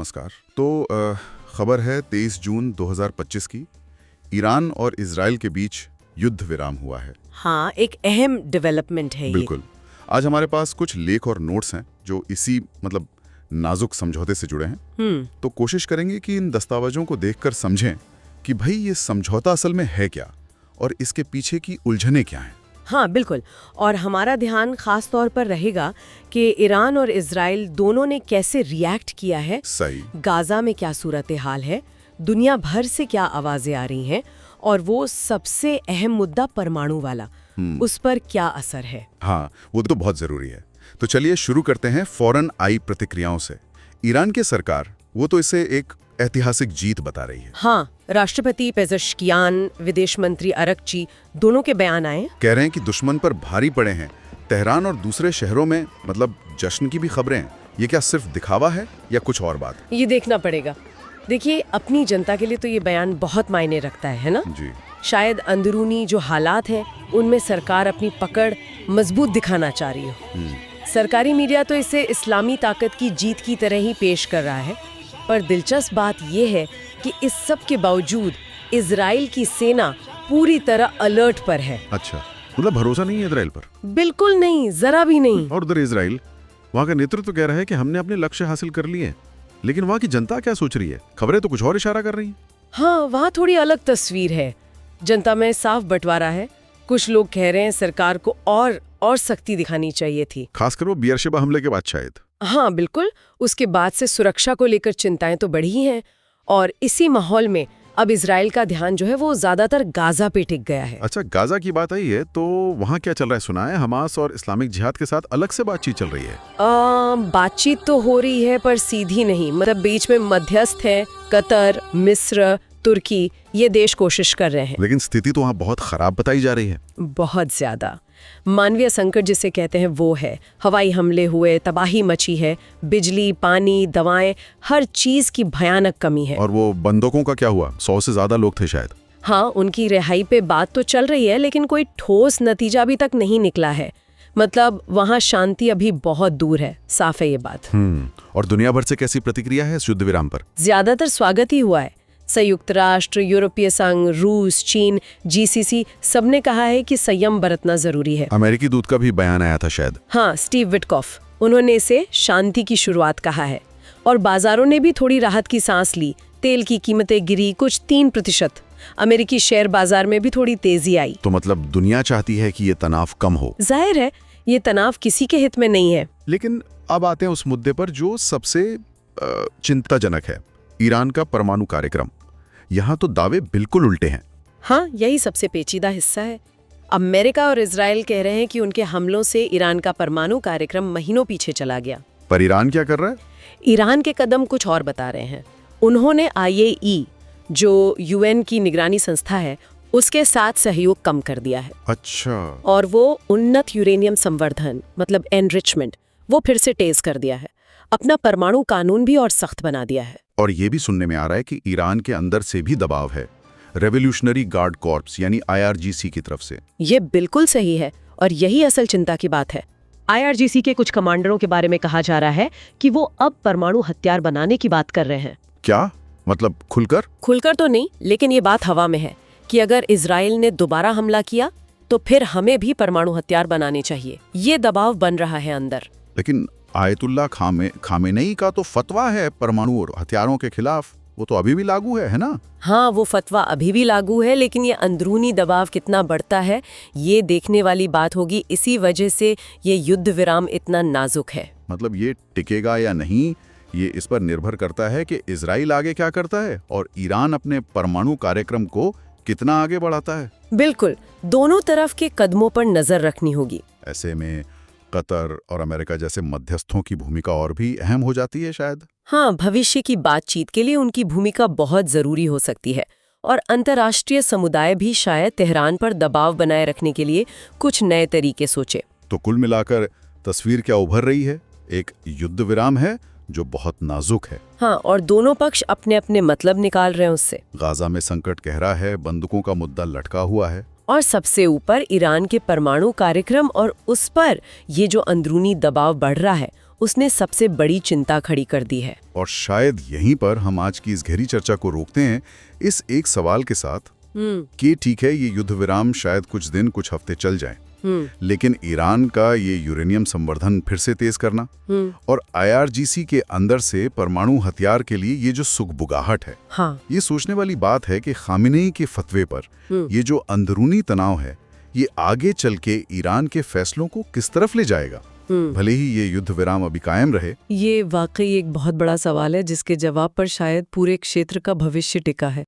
नमस्कार। तो खबर है 23 जून 2025 की। ईरान और इजराइल के बीच युद्ध विराम हुआ है। हाँ, एक अहम डेवलपमेंट है ये। बिल्कुल। आज हमारे पास कुछ लेख और नोट्स हैं जो इसी नाजुक समझौते से जुड़े हैं। तो कोशिश करेंगे कि इन दस्तावेजों को देखकर समझें कि भाई ये समझौता असल में है क्या और इसके पीछे की उलझनें क्या हैं। हाँ बिल्कुल। और हमारा ध्यान खास तौर पर रहेगा कि ईरान और इजराइल दोनों ने कैसे रिएक्ट किया है। सही। गाजा में क्या सूरत हाल है, दुनिया भर से क्या आवाजें आ रही हैं, और वो सबसे अहम मुद्दा परमाणु वाला, उस पर क्या असर है। हाँ, वो तो बहुत जरूरी है। तो चलिए शुरू करते हैं फौरन आई प्रतिक्रियाओं से। ईरान की सरकार वो तो इसे एक ऐतिहासिक जीत बता रही है। हाँ, राष्ट्रपति पेज़ेश्कियान, विदेश मंत्री अरगची, दोनों के बयान आए। कह रहे हैं कि दुश्मन पर भारी पड़े हैं। तेहरान और दूसरे शहरों में जश्न की भी खबरें हैं। ये क्या सिर्फ दिखावा है या कुछ और बात? ये देखना पड़ेगा। देखिए, अपनी जनता के लिए तो ये बयान बहुत मायने रखता है ना? जी। शायद अंदरूनी जो हालात हैं उनमें सरकार अपनी पकड़ मजबूत दिखाना चाह रही हो। सरकारी मीडिया तो इसे इस्लामी ताकत की जीत की तरह ही पेश कर रहा है, पर दिलचस्प बात यह है कि इस सब के बावजूद इजराइल की सेना पूरी तरह अलर्ट पर है। अच्छा, भरोसा नहीं है इजराइल पर? बिल्कुल नहीं, जरा भी नहीं। और उधर इजराइल, वहाँ का नेतृत्व कह रहा है कि हमने अपने लक्ष्य हासिल कर लिए, लेकिन वहाँ की जनता क्या सोच रही है? खबरें तो कुछ और इशारा कर रही हैं। हाँ, वहाँ थोड़ी अलग तस्वीर है। जनता में साफ बंटवारा है। कुछ लोग कह रहे हैं सरकार को और सख्ती दिखानी चाहिए थी, खासकर वो बियरशेबा हमले के बाद शायद। हाँ बिल्कुल, उसके बाद से सुरक्षा को लेकर चिंताएं तो बढ़ी हैं। और इसी माहौल में अब इजराइल का ध्यान जो है वो ज्यादातर गाजा पे टिक गया है। अच्छा, गाजा की बात आई है तो वहाँ क्या चल रहा है? सुना है हमास और इस्लामिक जिहाद के साथ अलग से बातचीत चल रही है। बातचीत तो हो रही है पर सीधी नहीं। बीच में मध्यस्थ है कतर, मिस्र, तुर्की, ये देश कोशिश कर रहे हैं। लेकिन स्थिति तो वहाँ बहुत खराब बताई जा रही है। बहुत ज्यादा। मानवीय संकट जिसे कहते हैं वो है। हवाई हमले हुए, तबाही मची है, बिजली, पानी, दवाएं, हर चीज की भयानक कमी है। और वो बंदूकों का क्या हुआ? 100 से ज्यादा लोग थे शायद। हाँ, उनकी रिहाई पे बात तो चल रही है, लेकिन कोई ठोस नतीजा अभी तक नहीं निकला है। वहाँ शांति अभी बहुत दूर है, साफ है ये बात। और दुनिया भर से कैसी प्रतिक्रिया है इस युद्ध विराम पर? ज्यादातर स्वागत ही हुआ है। संयुक्त राष्ट्र, यूरोपीय संघ, रूस, चीन, जीसीसी सबने कहा है कि संयम बरतना जरूरी है। अमेरिकी दूत का भी बयान आया था शायद। हाँ, स्टीव विटकॉफ, उन्होंने इसे शांति की शुरुआत कहा है। और बाजारों ने भी थोड़ी राहत की सांस ली। तेल की कीमतें गिरी कुछ 3%। अमेरिकी शेयर बाजार में भी थोड़ी तेजी आई। तो दुनिया चाहती है कि ये तनाव कम हो। जाहिर है ये तनाव किसी के हित में नहीं है। लेकिन अब आते हैं उस मुद्दे पर जो सबसे चिंताजनक है, ईरान का परमाणु कार्यक्रम। यहाँ तो दावे बिल्कुल उल्टे हैं। हाँ, यही सबसे पेचीदा हिस्सा है। अमेरिका और इजराइल कह रहे हैं कि उनके हमलों से ईरान का परमाणु कार्यक्रम महीनों पीछे चला गया। पर ईरान क्या कर रहा है? ईरान के कदम कुछ और बता रहे हैं। उन्होंने IAEA, जो UN की निगरानी संस्था है, उसके साथ सहयोग कम कर दिया है। अच्छा। और वो उन्नत यूरेनियम संवर्धन एनरिचमेंट वो फिर से तेज कर दिया है। अपना परमाणु कानून भी और सख्त बना दिया है। और ये भी सुनने में आ रहा है कि ईरान के अंदर से भी दबाव है, रेवोल्यूशनरी गार्ड कॉर्प्स यानी IRGC की तरफ से। ये बिल्कुल सही है और यही असल चिंता की बात है। IRGC के कुछ कमांडरों के बारे में कहा जा रहा है कि वो अब परमाणु हथियार बनाने की बात कर रहे हैं। क्या खुलकर तो नहीं, लेकिन ये बात हवा में है कि अगर इजराइल ने दोबारा हमला किया तो फिर हमें भी परमाणु हथियार बनाने चाहिए। ये दबाव बन रहा है अंदर। लेकिन आयतुल्ला खामेनेई का तो फतवा है परमाणु और हथियारों के खिलाफ, वो तो अभी भी लागू है ना? हाँ, वो फतवा अभी भी लागू है, लेकिन ये अंदरूनी दबाव कितना बढ़ता है ये देखने वाली बात होगी। इसी वजह से ये युद्ध विराम इतना नाजुक है। ये टिकेगा या नहीं, ये इस पर निर्भर करता है कि इजराइल आगे क्या करता है और ईरान अपने परमाणु कार्यक्रम को कितना आगे बढ़ाता है। बिल्कुल, दोनों तरफ के कदमों पर नजर रखनी होगी। ऐसे में कतर और अमेरिका जैसे मध्यस्थों की भूमिका और भी अहम हो जाती है शायद। हाँ, भविष्य की बातचीत के लिए उनकी भूमिका बहुत जरूरी हो सकती है। और अंतर्राष्ट्रीय समुदाय भी शायद तेहरान पर दबाव बनाए रखने के लिए कुछ नए तरीके सोचे। तो कुल मिलाकर तस्वीर क्या उभर रही है? एक युद्ध विराम है जो बहुत नाजुक है। हाँ, और दोनों पक्ष अपने अपने मतलब निकाल रहे हैं उससे। गाजा में संकट गहरा है, बंदूकों का मुद्दा लटका हुआ है, और सबसे ऊपर ईरान के परमाणु कार्यक्रम और उस पर ये जो अंदरूनी दबाव बढ़ रहा है, उसने सबसे बड़ी चिंता खड़ी कर दी है। और शायद यहीं पर हम आज की इस गहरी चर्चा को रोकते हैं इस एक सवाल के साथ कि ठीक है, ये युद्ध विराम शायद कुछ दिन कुछ हफ्ते चल जाए, लेकिन ईरान का ये यूरेनियम संवर्धन फिर से तेज करना और IRGC के अंदर से परमाणु हथियार के लिए ये जो सुगबुगाहट है, हाँ। ये सोचने वाली बात है कि खामिनेई के फतवे पर ये जो अंदरूनी तनाव है, ये आगे चल के ईरान के फैसलों को किस तरफ ले जाएगा। भले ही ये युद्ध विराम अभी कायम रहे। ये वाकई एक बहुत बड़ा सवाल है जिसके जवाब पर शायद पूरे क्षेत्र का भविष्य टिका है।